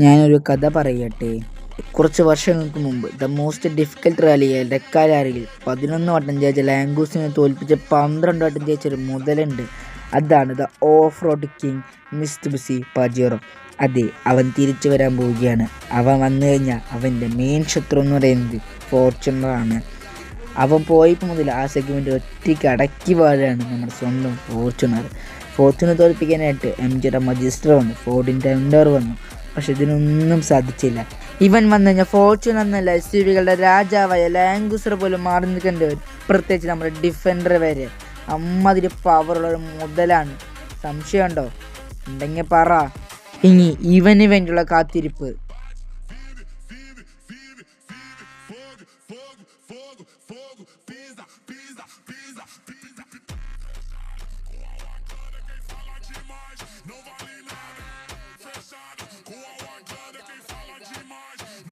ഞാനൊരു കഥ പറയട്ടെ. കുറച്ച് വർഷങ്ങൾക്ക് മുമ്പ് ദ മോസ്റ്റ് ഡിഫിക്കൽട്ട് റാലിയായ ഡെക്കാ റാലിയിൽ 11 വട്ടം ജയിച്ച ലാംഗൂസിനെ തോൽപ്പിച്ച് 12 വട്ടം ജയിച്ചൊരു മുതലുണ്ട്. അതാണ് the off road king Mitsubishi Pajero. അതെ, അവൻ തിരിച്ചു വരാൻ പോവുകയാണ്. അവൻ വന്നു കഴിഞ്ഞാൽ അവൻ്റെ മെയിൻ ശത്രു എന്ന് പറയുന്നത് ഫോർച്യൂണറാണ്. അവൻ പോയപ്പോൾ മുതൽ ആ സെഗ്മെൻറ്റ് ഒറ്റയ്ക്ക് അടക്കി വാഴുകയാണ് നമ്മുടെ സ്വന്തം ഫോർച്യൂണർ. തോൽപ്പിക്കാനായിട്ട് MGയുടെ മജിസ്റ്റർ വന്നു, ഫോർഡിൻ്റെ എൻഡോർ വന്നു. പക്ഷെ ഇതിനൊന്നും സാധിച്ചില്ല. ഇവൻ വന്നു കഴിഞ്ഞാൽ ഫോർച്യൂൺ എന്നല്ല SUVകളുടെ രാജാവായ ലാംഗൂസർ പോലും മാറി നിൽക്കേണ്ടി വരും. പ്രത്യേകിച്ച് നമ്മുടെ ഡിഫൻഡർ വരെ അമ്മതിരി പവറുള്ള മുതലാണ്. സംശയമുണ്ടോ? ഉണ്ടെങ്കിൽ പറ. ഇനി ഇവന് വേണ്ടിയുള്ള കാത്തിരിപ്പ്